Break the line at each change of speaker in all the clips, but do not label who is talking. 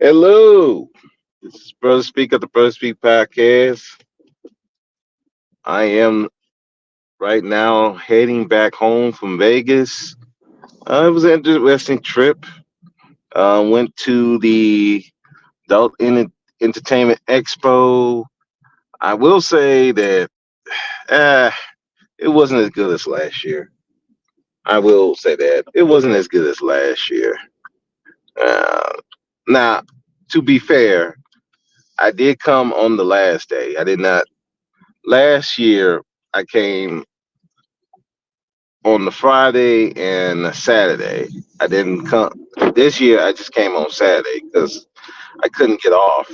Hello, this is Brother Speak of the Brother Speak podcast. I am right now heading back home from Vegas. It was an interesting trip. Went to the Adult Entertainment Expo. I will say that uh, it wasn't as good as last year. I will say that it wasn't as good as last year. Uh, Now, to be fair, I did come on the last day. I did not. Last year, I came on the Friday and the Saturday. I didn't come this year. I just came on Saturday because I couldn't get off,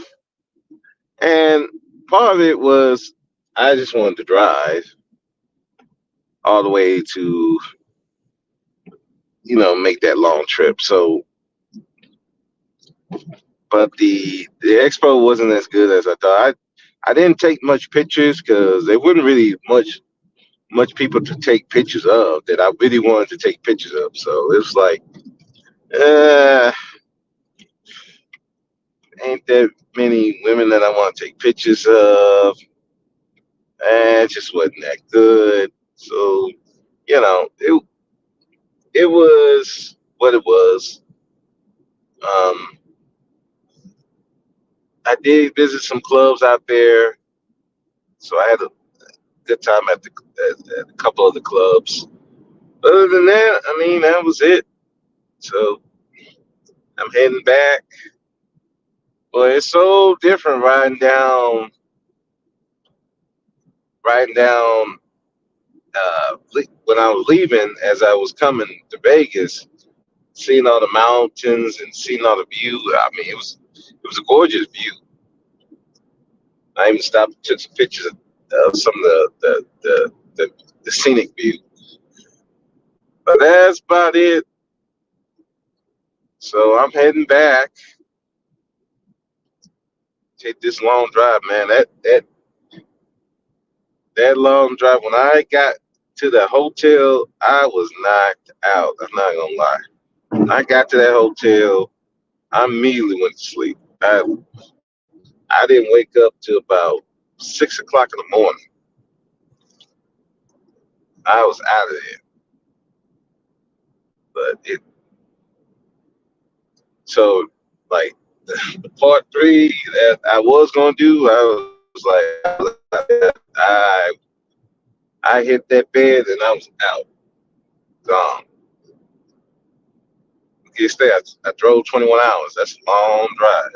and part of it was I just wanted to drive all the way to make that long trip. So, but the expo wasn't as good as I thought. I didn't take much pictures because there wasn't really much people to take pictures of that I really wanted to take pictures of. So it was like, uh, ain't that many women that I want to take pictures of. And it just wasn't that good. So, it was what it was. Um, I did visit some clubs out there, so I had a good time at a couple of the clubs. Other than that, I mean, that was it. So I'm heading back. But it's so different riding down when I was leaving as I was coming to Vegas, seeing all the mountains and seeing all the view. I mean, it was a gorgeous view. I even stopped and took some pictures of some of the scenic view. But that's about it. So I'm heading back. Take this long drive, man. That long drive. When I got to the hotel, I was knocked out. I'm not gonna lie. When I got to that hotel, I immediately went to sleep. I didn't wake up till about 6 o'clock in the morning. I was out of there. But so like the part three that I was gonna do, I was I I hit that bed and I was out, gone. Guess that I drove 21 hours. That's a long drive,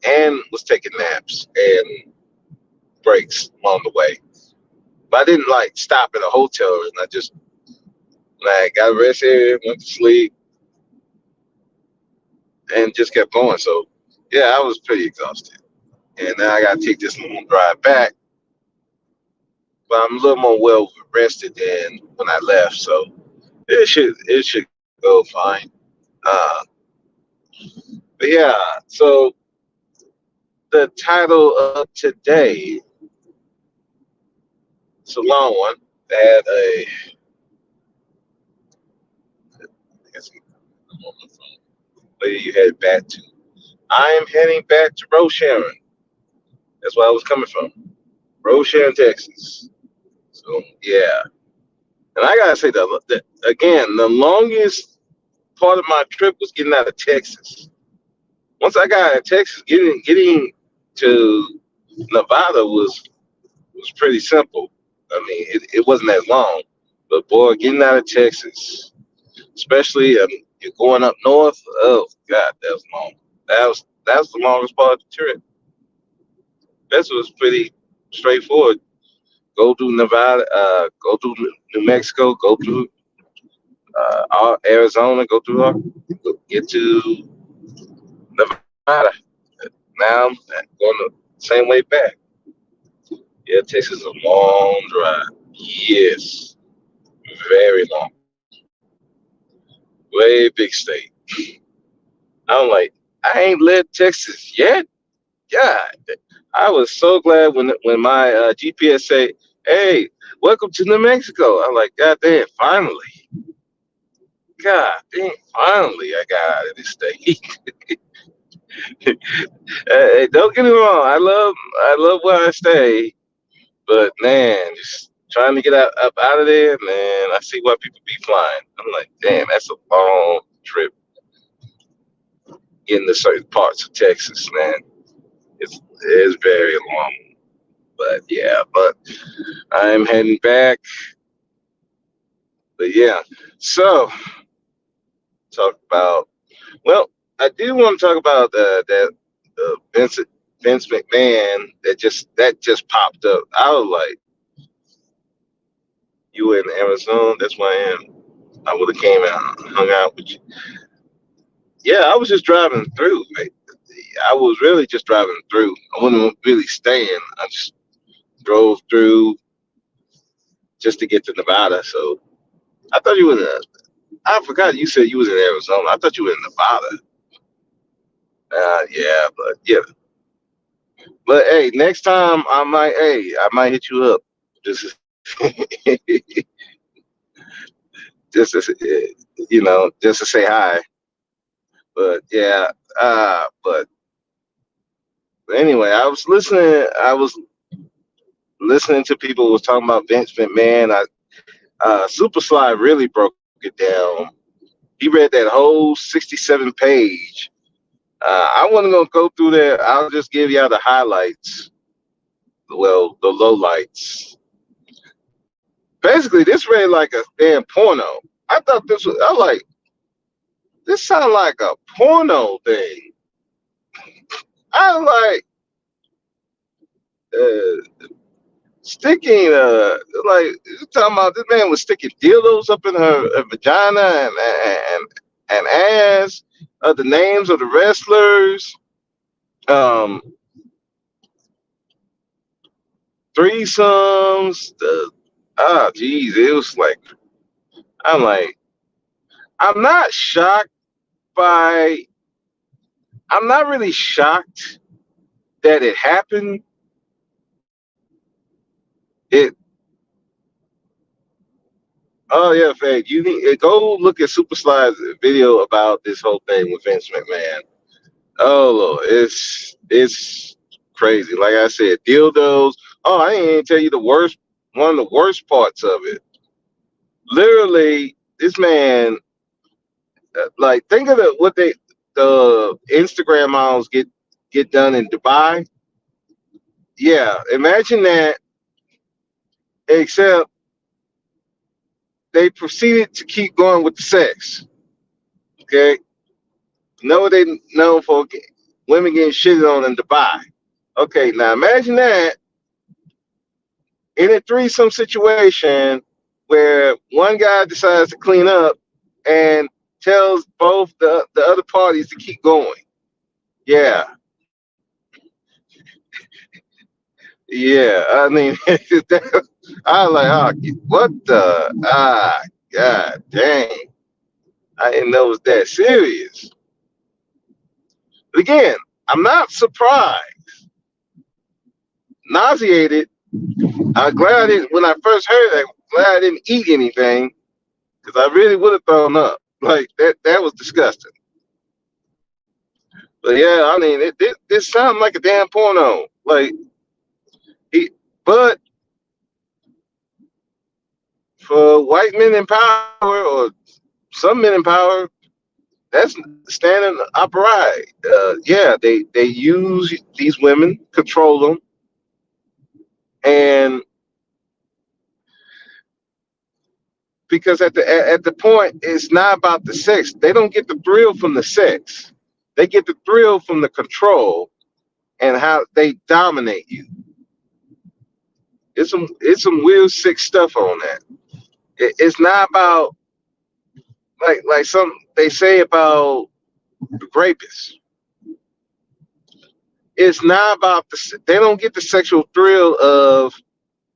and was taking naps and breaks along the way. But I didn't like stop at a hotel, and I just like got rest here, went to sleep, and just kept going. So yeah, I was pretty exhausted, and now I got to take this long drive back. But I'm a little more well rested than when I left, so it should go fine. Uh, but yeah, so the title of today, it's a long one. Had a, I guess I'm on the phone. Where you headed back to? I am heading back to Rosharon. That's where I was coming from. Rosharon, Texas. So yeah, and I gotta say that again, the longest part of my trip was getting out of Texas. Once I got out of Texas, getting to Nevada was pretty simple. I mean, it wasn't as long, but boy, getting out of Texas, especially you're going up north. Oh God, that was long. That was the longest part of the trip. This was pretty straightforward. Go through Nevada, go through New Mexico, go through Arizona, go through get to Nevada. Now I'm going the same way back. Yeah, Texas is a long drive. Yes, very long, way big state. I'm like, I ain't left Texas yet. God, I was so glad when my GPS say, "Hey, welcome to New Mexico." I'm like, God damn, finally, God damn, finally, I got out of this state. Hey, don't get me wrong. I love where I stay, but man, just trying to get up out of there, man. I see why people be flying. I'm like, damn, that's a long trip getting to certain parts of Texas, man. It's very long, but yeah. But I'm heading back. But yeah, so talk about. Well, I do want to talk about that Vince McMahon that just popped up. I was like, you in Arizona? That's where I am. I would have came out, hung out with you. Yeah, I was just driving through. Like, I was really just driving through. I wasn't really staying. I just drove through just to get to Nevada. So I thought you were in. I forgot you said you was in Arizona. I thought you were in Nevada. Yeah, but yeah. But hey, next time I might hit you up. Just just just to say hi. But yeah, but anyway, I was listening to people was talking about Vince McMahon. Super Sly really broke it down. He read that whole 67 page. I wasn't gonna go through there. I'll just give you the highlights. Well, the lowlights. Basically, this read like a damn porno. I thought this was. I was like, this sound like a porno thing. I was like, sticking, like you talking about this man was sticking dildos up in her vagina and ass. The names of the wrestlers, um, threesomes. Geez, it was like I'm like I'm not shocked by. I'm not really shocked that it happened. It. Oh yeah, Fade. You need go look at Super Slide's video about this whole thing with Vince McMahon. Oh Lord, it's crazy. Like I said, dildos. Oh, I didn't even tell you the worst. One of the worst parts of it. Literally, this man. Like, think of the Instagram models get done in Dubai. Yeah, imagine that. Except they proceeded to keep going with the sex. Okay, no, they known for women getting shitted on in Dubai. Okay, now imagine that in a threesome situation where one guy decides to clean up and tells both the other parties to keep going. Yeah, yeah. I mean, I was like, oh, what the god dang! I didn't know it was that serious. But again, I'm not surprised, nauseated. I'm glad I didn't. When I first heard that, glad I didn't eat anything because I really would have thrown up. Like that was disgusting. But yeah, I mean, it sounds like a damn porno. Like he, but for white men in power or some men in power, that's standing upright. Yeah, they use these women, control them, and because at the point, it's not about the sex. They don't get the thrill from the sex. They get the thrill from the control and how they dominate you. It's some weird sick stuff on that. It's not about like some they say about rapists. It's not about they don't get the sexual thrill of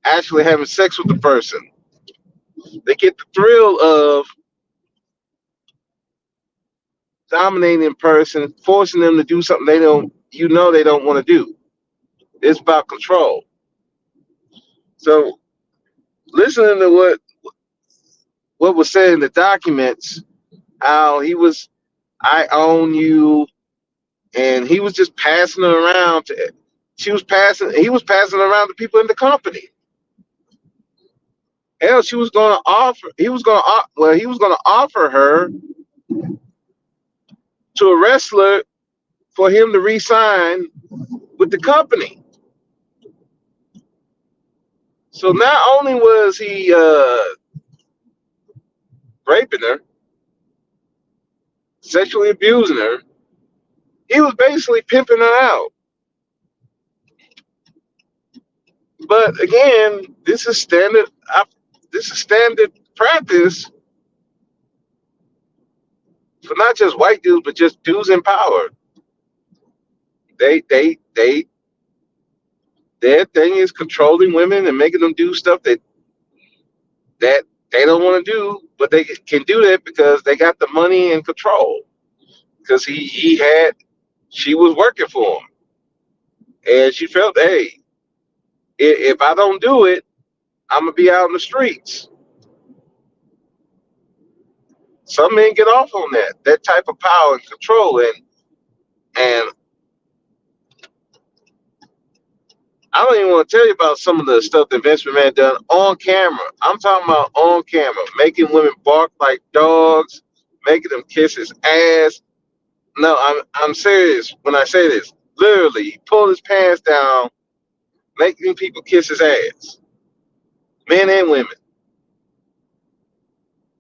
actually having sex with the person. They get the thrill of dominating a person, forcing them to do something they don't want to do. It's about control. So listening to what was said in the documents, how he was, I own you, and he was just passing it around to. He was passing it around to people in the company. Hell, she was going to offer. He was going to offer her to a wrestler for him to re-sign with the company. So not only was he raping her, sexually abusing her, he was basically pimping her out. But again, this is standard. This is standard practice for not just white dudes, but just dudes in power. They their thing is controlling women and making them do stuff that they don't want to do, but they can do that because they got the money and control. Because she was working for him, and she felt, hey, if I don't do it, I'm gonna be out in the streets. Some men get off on that type of power and control, and I don't even want to tell you about some of the stuff that Vince McMahon done on camera. I'm talking about on camera, making women bark like dogs, making them kiss his ass. No, I'm serious when I say this. Literally, he pulled his pants down, making people kiss his ass, men and women.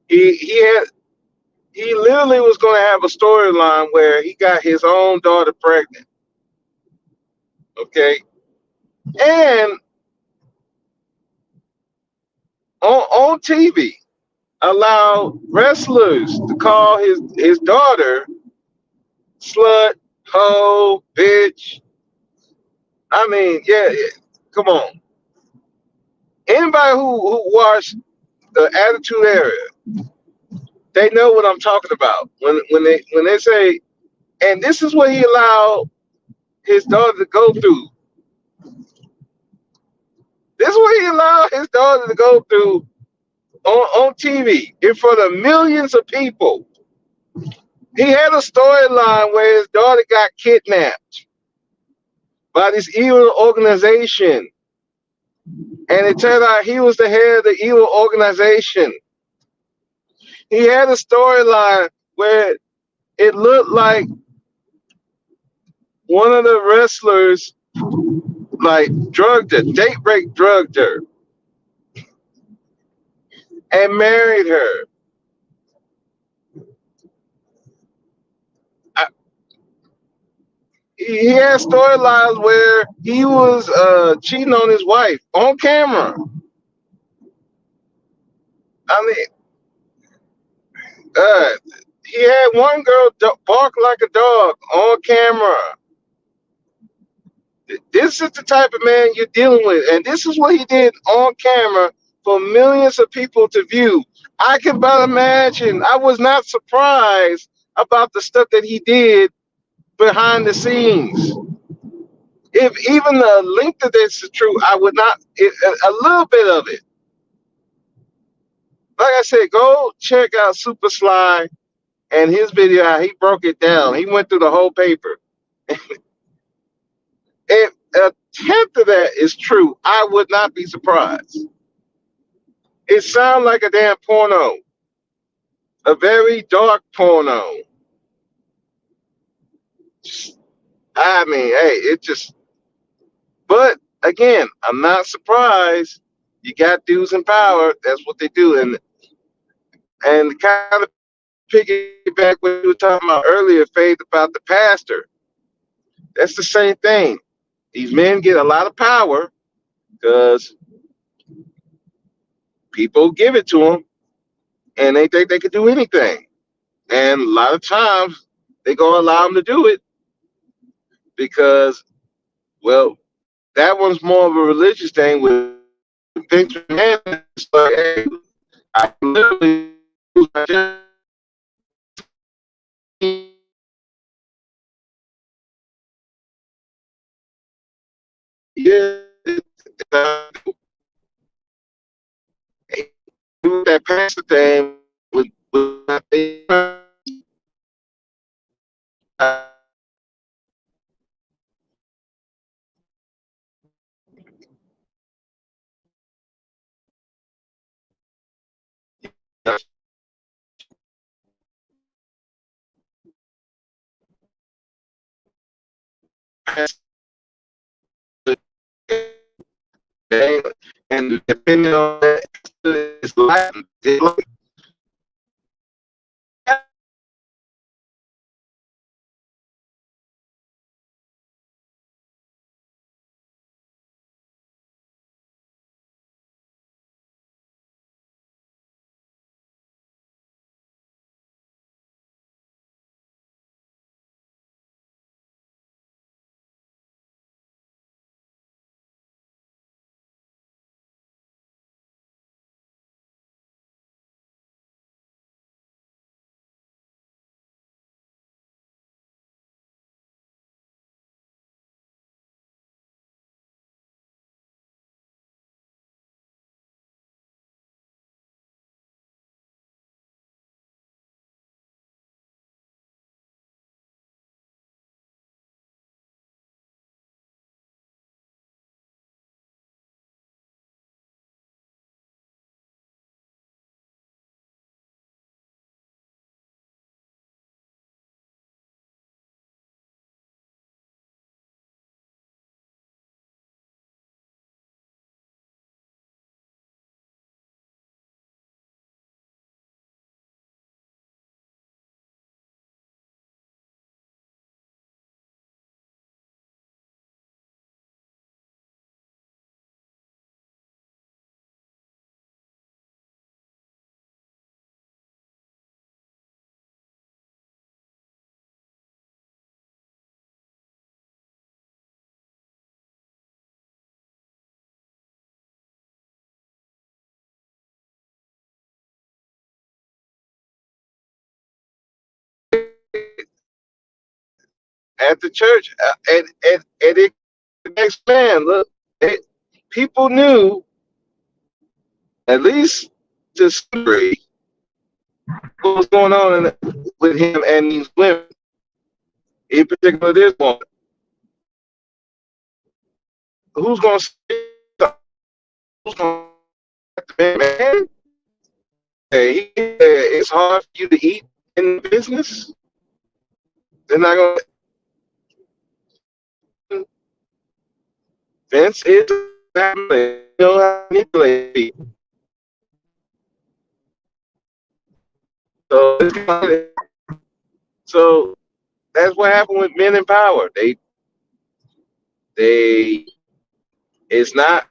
He had he literally was going to have a storyline where he got his own daughter pregnant. Okay, and on TV, allow wrestlers to call his daughter slut, hoe, bitch. I mean, yeah, come on. Anybody who watched the Attitude Era, they know what I'm talking about. When they say, and this is what he allowed his daughter to go through. This is what he allowed his daughter to go through on TV in front of millions of people. He had a storyline where his daughter got kidnapped by this evil organization. And it turned out he was the head of the evil organization. He had a storyline where it looked like one of the wrestlers like drugged her, date rape drugged her, and married her. I, he had storylines where he was cheating on his wife on camera. I mean, uh, he had one girl bark like a dog on camera. This is the type of man you're dealing with, and this is what he did on camera for millions of people to view. I can but imagine. I was not surprised about the stuff that he did behind the scenes. If even the length of this is true, I would not. A little bit of it. Like I said, go check out Super Sly and his video. How he broke it down. He went through the whole paper. If a tenth of that is true, I would not be surprised. It sounds like a damn porno, a very dark porno. I mean, hey, it just. But again, I'm not surprised. You got dudes in power. That's what they do, and kind of piggyback what you were talking about earlier, Faith, about the pastor. That's the same thing. These men get a lot of power because people give it to them, and they think they can do anything. And a lot of times they gonna allow them to do it because, well, that one's more of a religious thing. With Vince McMahon, it's like, hey, I literally yeah, do that pastor thing with and depending on that, it's life. At the church, and it the next man. Look, it, people knew at least to some degree what was going on with him and these women, in particular this one. Who's going to say who's going to man? Hey, it's hard for you to eat in the business. They're not going to. Vince is family. You know how to manipulate people. So, so that's what happened with men in power. They it's not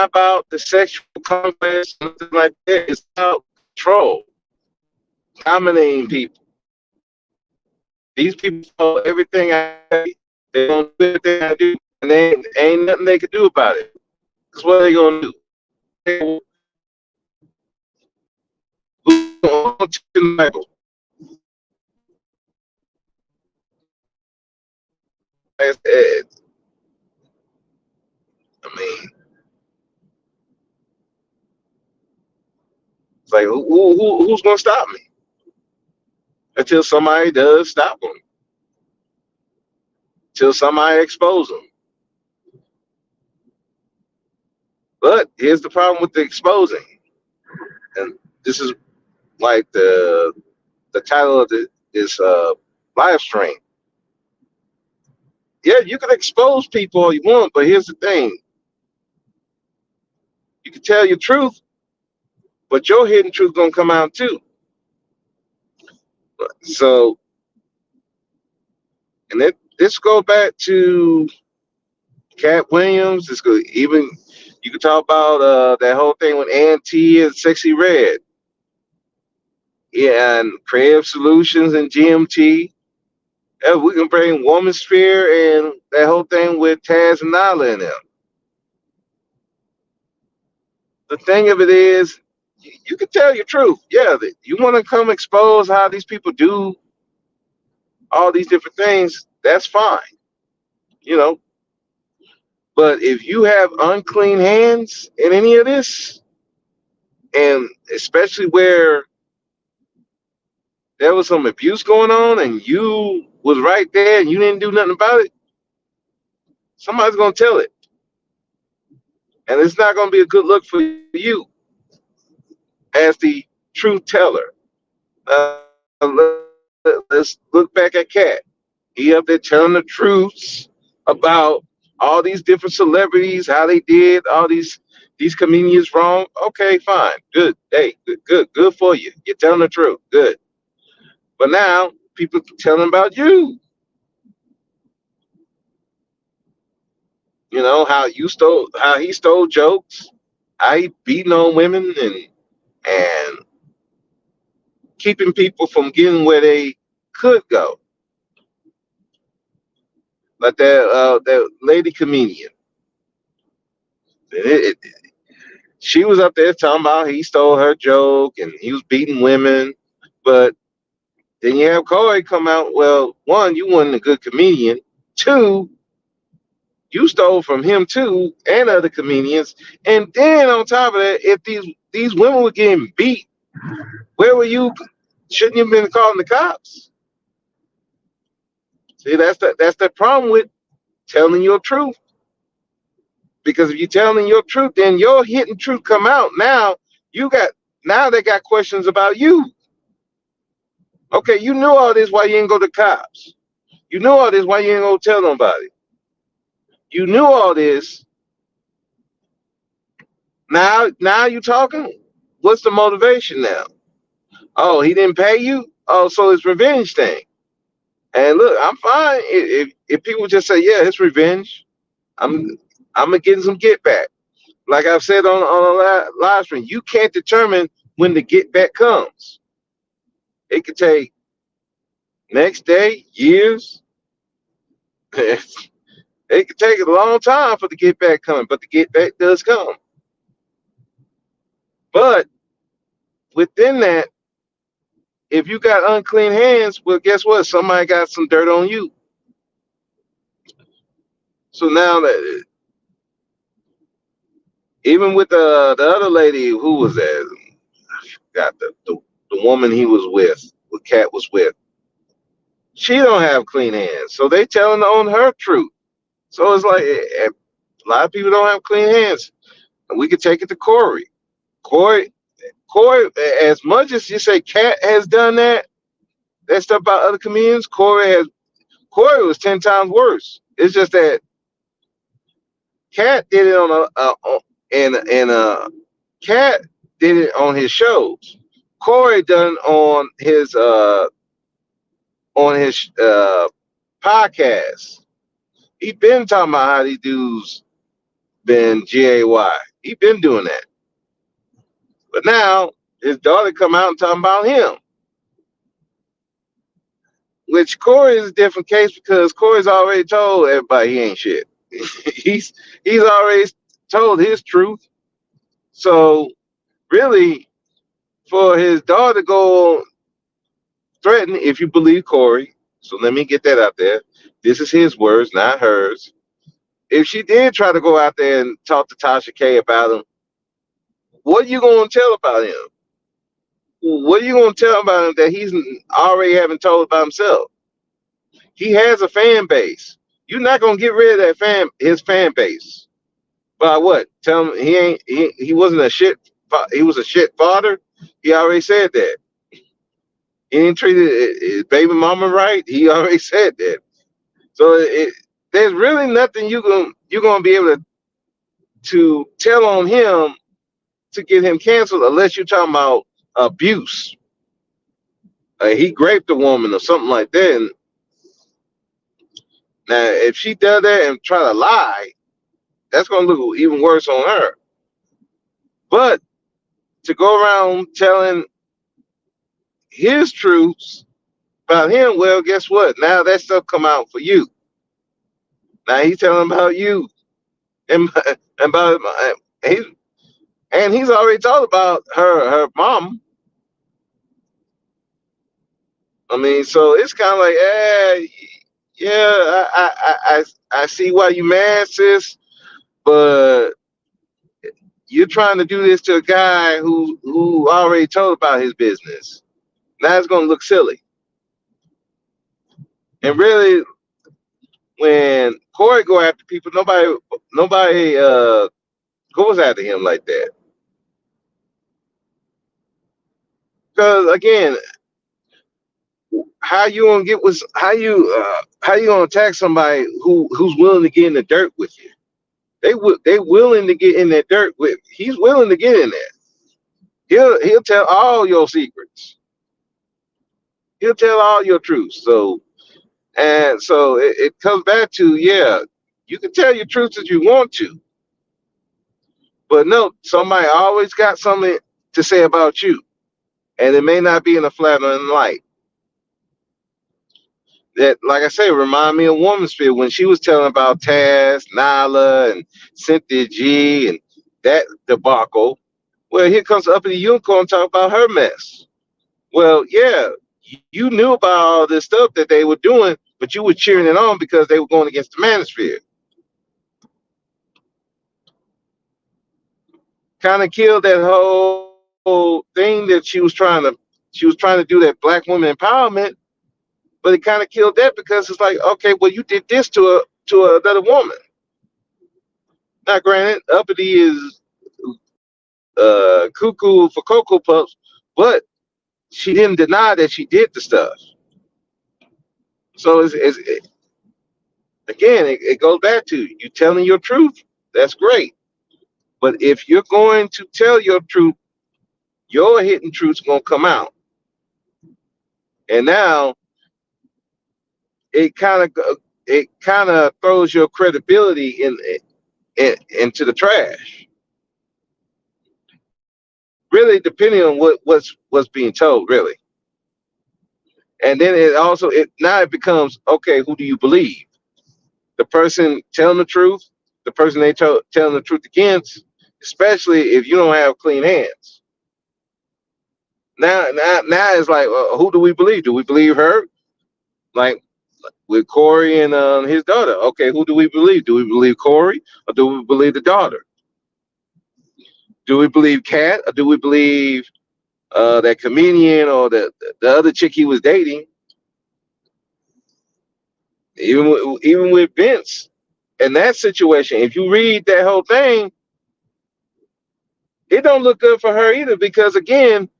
about the sexual conquest, something like that. It's about control, dominating people. These people follow everything I say. They don't do everything I do, and they ain't nothing they can do about it. That's what they gonna do. Who's gonna the Bible? I mean, it's like who's gonna stop me until somebody does stop them, until somebody exposes them. But here's the problem with the exposing, and this is like the title of this live stream. Yeah, you can expose people all you want, but here's the thing: you can tell your truth, but your hidden truth gonna come out too. So, and this go back to Cat Williams. This go even you can talk about that whole thing with Auntie and Sexy Red, yeah, and Creative Solutions and GMT. Yeah, we can bring Woman Sphere and that whole thing with Taz and Nyla in them. The thing of it is, you can tell your truth. Yeah, you want to come expose how these people do all these different things. That's fine, you know. But if you have unclean hands in any of this, and especially where there was some abuse going on, and you was right there and you didn't do nothing about it, somebody's gonna tell it, and it's not gonna be a good look for you as the truth teller. Let's look back at Cat. He up there telling the truths, about all these different celebrities, how they did all these comedians wrong. Okay, fine, good. Hey, good for you. You're telling the truth. Good. But now people telling about you. You know how he stole jokes, how he beating on women and keeping people from getting where they could go. Like that lady comedian. It, she was up there talking about he stole her joke and he was beating women. But then you have Corey come out. Well, one, you weren't a good comedian. Two, you stole from him too and other comedians. And then on top of that, if these women were getting beat, where were you? Shouldn't you have been calling the cops? See, that's the problem with telling your truth. Because if you're telling your truth, then your hidden truth come out. You got now they got questions about you. Okay, you knew all this. Why you ain't go to cops? You knew all this. Why you ain't gonna tell nobody? You knew all this. Now you talking. What's the motivation now? Oh, he didn't pay you. Oh, so it's revenge thing. And look, I'm fine if people just say, yeah, it's revenge. I'm I'm gonna get some get back. Like I've said on a live stream, you can't determine when the get back comes. It could take next day, years. It could take a long time for the get back coming, but the get back does come. But within that, if you got unclean hands, well, guess what? Somebody got some dirt on you. So now that even with the other lady, who was that? Got the woman he was with, the cat was with. She don't have clean hands, so they telling on her truth. So it's like a lot of people don't have clean hands, and we could take it to Corey. Corey, Corey, as much as you say Cat has done that stuff about other comedians, Corey was 10 times worse. It's just that Cat did it and Cat did it on his shows. Corey done on his podcast. He been talking about how these dudes been gay. He been doing that. But now his daughter come out and talking about him. Which Corey is a different case because Corey's already told everybody he ain't shit. he's he's already told his truth. So really, for his daughter to go threaten, if you believe Corey, so let me get that out there. This is his words, not hers. If she did try to go out there and talk to Tasha K about him, what are you gonna tell about him? What are you gonna tell about him that he's already haven't told about himself? He has a fan base. You're not gonna get rid of his fan base. By what? Tell him he wasn't a shit. He was a shit father. He already said that. He didn't treat his baby mama right. He already said that. So there's really nothing you're gonna be able to tell on him to get him canceled unless you're talking about abuse. He raped a woman or something like that. And now, if she does that and try to lie, that's gonna look even worse on her. But to go around telling his truths about him, well, guess what? Now that stuff come out for you. Now he's telling about you and about he and he's already talked about her mom. I mean, so it's kind of like, yeah, I see why you mad, sis, but you're trying to do this to a guy who already told about his business. Now it's gonna look silly. And really, when Corey go after people, nobody goes after him like that. Because again, how you gonna get with how you gonna attack somebody who's willing to get in the dirt with you? They willing to get in that dirt with. He's willing to get in there. He'll tell all your secrets. He'll tell all your truths. So it comes back to, yeah, you can tell your truth if you want to, but no, somebody always got something to say about you, and it may not be in a flattering light. That, like I say, remind me of Woman Spirit when she was telling about Taz, Nyla, and Cynthia G, and that debacle. Well, here comes Uppity Unicorn talk about her mess. Well, yeah, you knew about all this stuff that they were doing, but you were cheering it on because they were going against the manosphere. Kind of killed that whole thing that she was trying to do, that black woman empowerment, but it kind of killed that because it's like, okay, well, you did this to another woman. Now, granted, Uppity is cuckoo for Cocoa Puffs, but she didn't deny that she did the stuff. So again, it goes back to you telling your truth. That's great. But if you're going to tell your truth, your hidden truth's going to come out. And now it kind of throws your credibility into the trash. Really, depending on what's being told, really. And then it becomes, okay, who do you believe? The person telling the truth, the person telling the truth against, especially if you don't have clean hands. Now it's like, who do we believe? Do we believe her? Like with Corey and his daughter. Okay, who do we believe? Do we believe Corey or do we believe the daughter? Do we believe Kat or do we believe that comedian or the other chick he was dating? Even with Vince in that situation, if you read that whole thing, it don't look good for her either because again,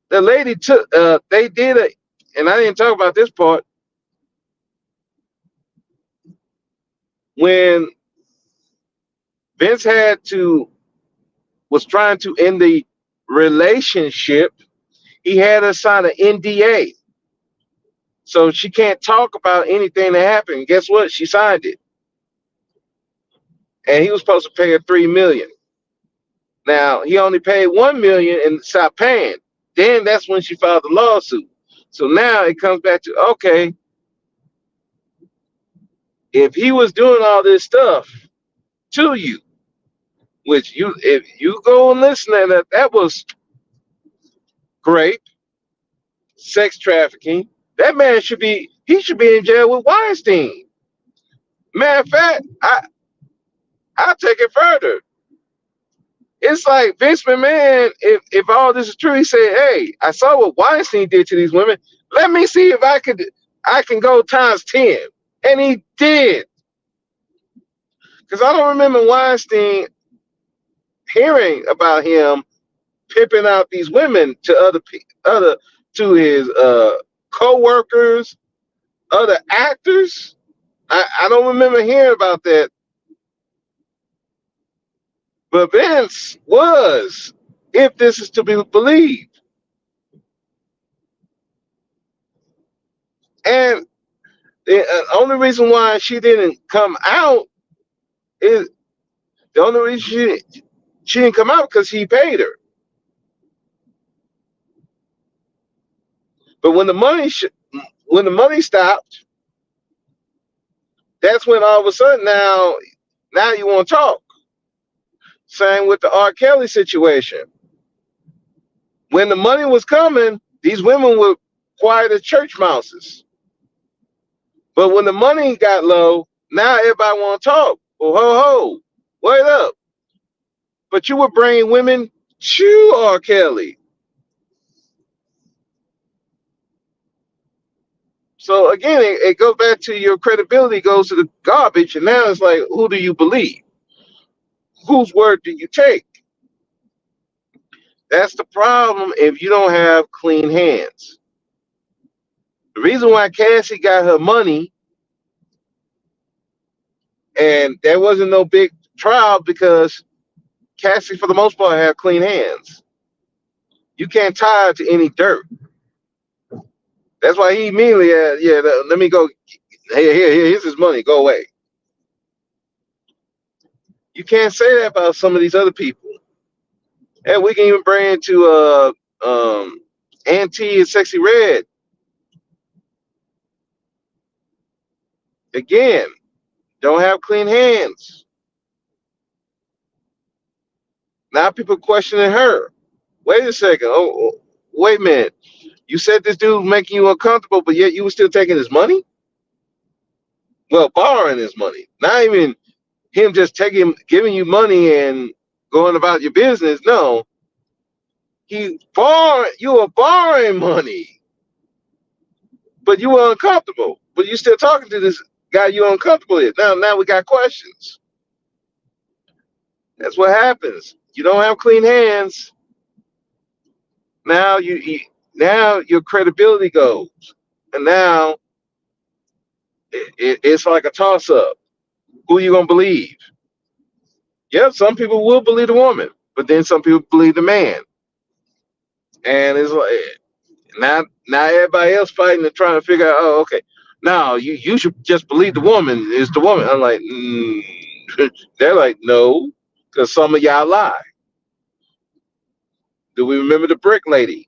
the lady they did it, and I didn't talk about this part when Vince was trying to end the relationship. He had her sign an NDA, so she can't talk about anything that happened. Guess what? She signed it, and he was supposed to pay her $3 million. Now he only paid $1 million and stopped paying. Then that's when she filed the lawsuit. So now it comes back to, okay, if he was doing all this stuff to you, which if you go and listen to that was rape, sex trafficking. That man should be in jail with Weinstein. Matter of fact, I'll take it further. It's like Vince McMahon, if all this is true, he said, hey, I saw what Weinstein did to these women. Let me see if I can go times 10. And he did. Because I don't remember Weinstein hearing about him pimping out these women to to his co-workers, other actors. I don't remember hearing about that. But Vince was, if this is to be believed. And the only reason why she didn't come out is the only reason she didn't come out because he paid her. But when the money stopped, that's when all of a sudden now you want to talk. Same with the R. Kelly situation. When the money was coming, these women were quiet as church mouses. But when the money got low, now everybody want to talk. Well, ho, wait up. But you were bringing women to R. Kelly. So again, it goes back to your credibility goes to the garbage. And now it's like, who do you believe? Whose word do you take? That's the problem if you don't have clean hands. The reason why Cassie got her money and there wasn't no big trial because Cassie, for the most part, had clean hands. You can't tie her to any dirt. That's why he immediately had, yeah, let me go. Here's his money. Go away. You can't say that about some of these other people. And we can even bring into Auntie and Sexy Red. Again, don't have clean hands. Now people questioning her. Wait a second. Wait a minute. You said this dude was making you uncomfortable, but yet you were still taking his money? Well, borrowing his money. Not even him just giving you money and going about your business. No. You were borrowing money, but you were uncomfortable. But you still talking to this guy you're uncomfortable with. Now we got questions. That's what happens. You don't have clean hands. Now now your credibility goes, and now it's like a toss up. Who you gonna believe? Yep, some people will believe the woman, but then some people believe the man, and it's like now everybody else fighting and trying to figure out. Oh, okay, now you should just believe the woman is the woman. I'm like, they're like, no, because some of y'all lie. Do we remember the brick lady?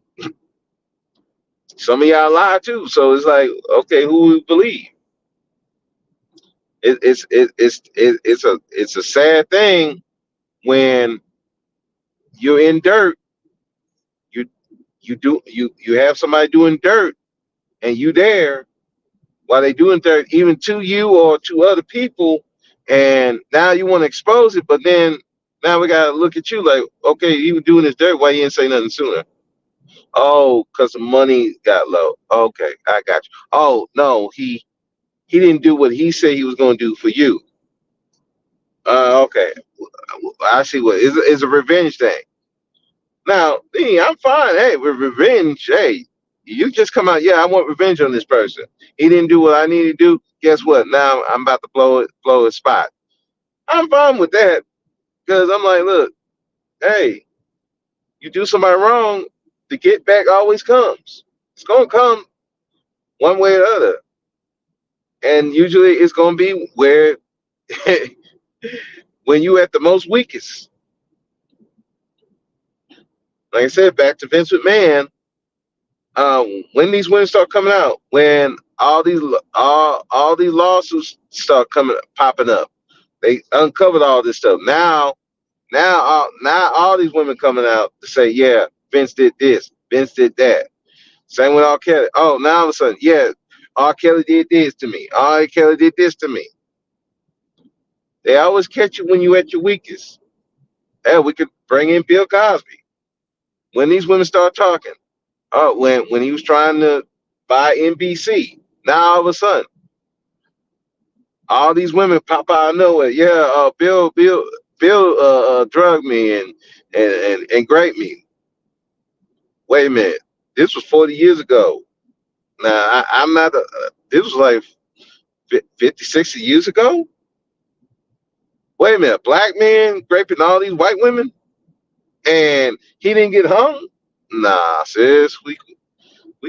Some of y'all lie too. So it's like, okay, who we believe? It's a sad thing when you're in dirt. You have somebody doing dirt, and you there while they doing dirt, even to you or to other people, and now you want to expose it, but then now we gotta look at you like, okay, he was doing this dirt. Why you didn't say nothing sooner? Oh, because the money got low. Okay, I got you. Oh no, he didn't do what he said he was going to do for you. Okay, I see what is a revenge thing. Now, me, I'm fine. Hey, with revenge, hey, you just come out. Yeah, I want revenge on this person. He didn't do what I need to do. Guess what? Now I'm about to blow his spot. I'm fine with that because I'm like, look, hey, you do somebody wrong, the get back always comes. It's gonna come one way or the other, and usually it's gonna be where when you at the most weakest. Like I said, back to Vince McMahon. When these women start coming out, when all these lawsuits start popping up, they uncovered all this stuff. Now all these women coming out to say, yeah, Vince did this, Vince did that. Same with R. Kelly. Oh, now all of a sudden, yeah, R. Kelly did this to me. R. Kelly did this to me. They always catch you when you at your weakest. Hell, we could bring in Bill Cosby. When these women start talking, when he was trying to buy NBC, now all of a sudden, all these women pop out of nowhere. Yeah, Bill, drugged me and raped me. Wait a minute, this was 40 years ago. Now I'm not. This was like 50, 60 years ago. Wait a minute, black man raping all these white women, and he didn't get hung. Nah, sis, we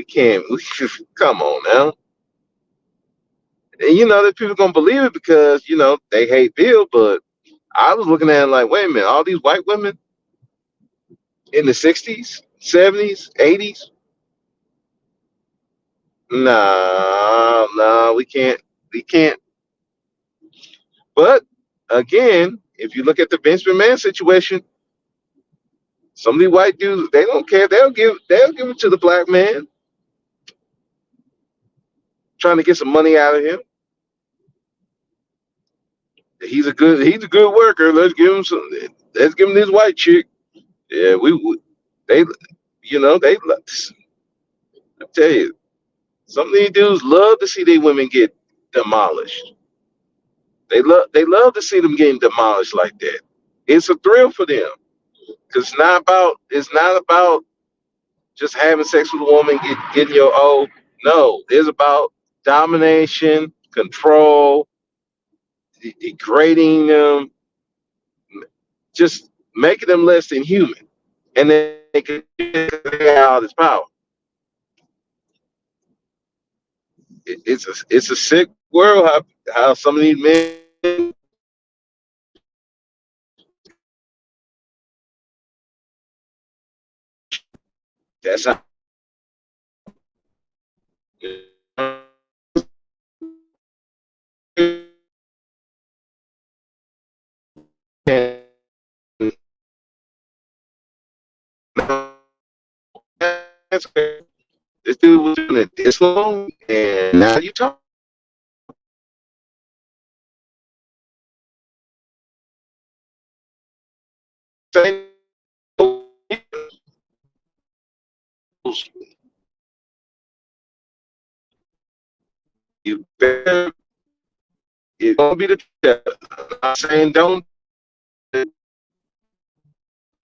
can't. Come on now. And you know that people gonna believe it because they hate Bill. But I was looking at it like, wait a minute, all these white women in the '60s, '70s, '80s. Nah, we can't. But again, if you look at the Vince McMahon situation, some of these white dudes, they don't care. They'll give it to the black man, trying to get some money out of him. He's a good worker. Let's give him this white chick. Yeah, they they I tell you, some of these dudes love to see their women get demolished. They love to see them getting demolished like that. It's a thrill for them because it's not about just having sex with a woman, getting your O. No, it's about domination, control, degrading them, just making them less than human, and then they can get all this power. It's a sick world. How some of these men, that's how. This dude was doing it this long, and now you talk. You better, it's gonna be the I'm not saying don't,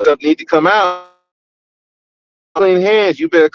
stuff need to come out. Clean hands. You better.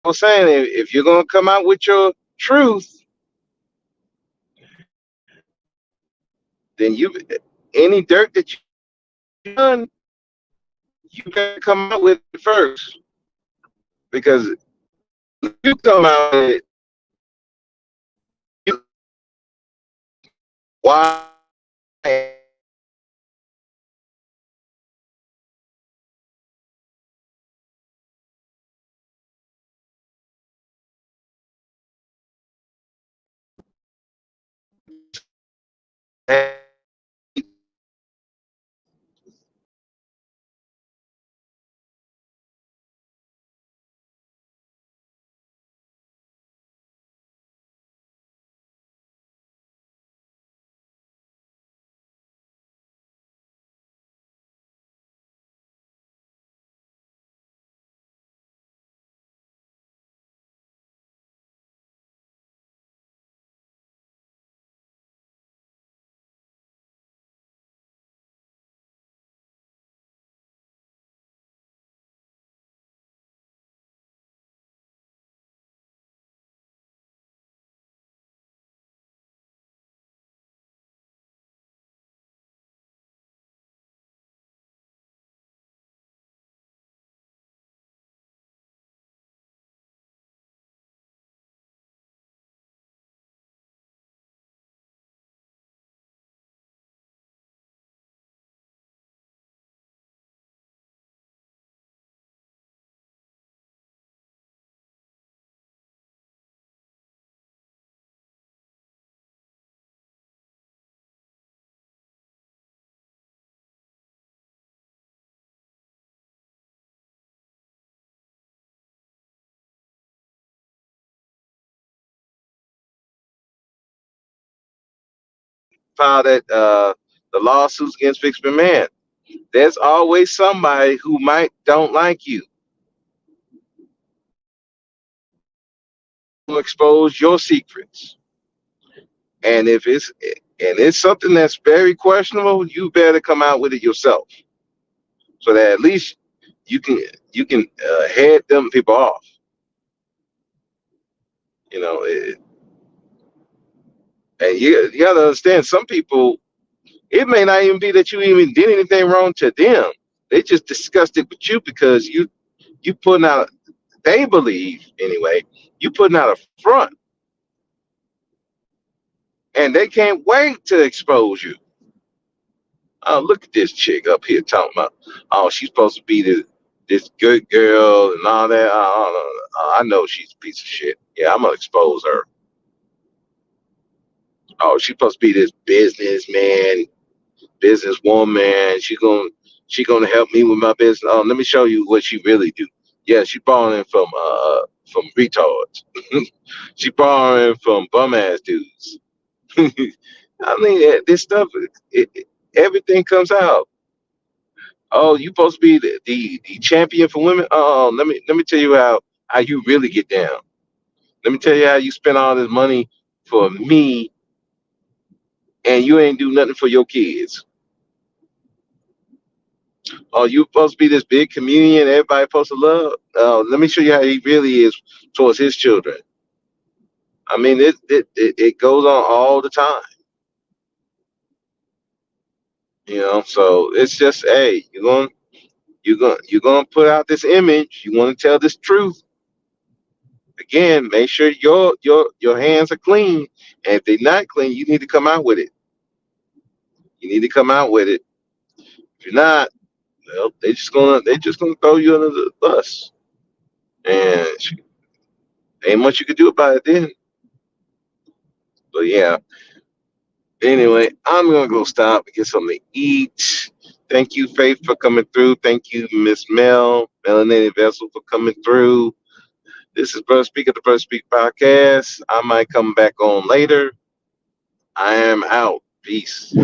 I'm saying if you're gonna come out with your truth, then you any dirt that you done, you better come out with it first. Because if you come out with it, you, why? Filed that the lawsuits against Fix Man. There's always somebody who might don't like you to expose your secrets. And if it's something that's very questionable, you better come out with it yourself, so that at least you can you can head them people off. You know, And you gotta understand, some people, it may not even be that you even did anything wrong to them. They just discussed it with you because you putting out, they believe anyway, you putting out a front, and they can't wait to expose you. Oh, look at this chick up here talking about, oh, she's supposed to be this good girl and all that. I know she's a piece of shit. Yeah, I'm gonna expose her. Oh, she's supposed to be this businessman, businesswoman. She gonna help me with my business. Oh, let me show you what she really do. Yeah, she borrowing from retards. She borrowing from bum ass dudes. I mean, this stuff, everything comes out. Oh, you supposed to be the champion for women? Oh, let me tell you how you really get down. Let me tell you how you spend all this money for me, and you ain't do nothing for your kids. Oh, you supposed to be this big comedian everybody supposed to love? Oh, let me show you how he really is towards his children. I mean, it goes on all the time, So it's just, hey, you're gonna put out this image. You want to tell this truth. Again, make sure your hands are clean, and if they're not clean, you need to come out with it. You need to come out with it. If you're not, well, they just gonna throw you under the bus, and ain't much you can do about it then. But yeah. Anyway, I'm gonna go stop and get something to eat. Thank you, Faith, for coming through. Thank you, Miss Melanated Vessel, for coming through. This is Brother Speak at the Brother Speak podcast. I might come back on later. I am out. Peace.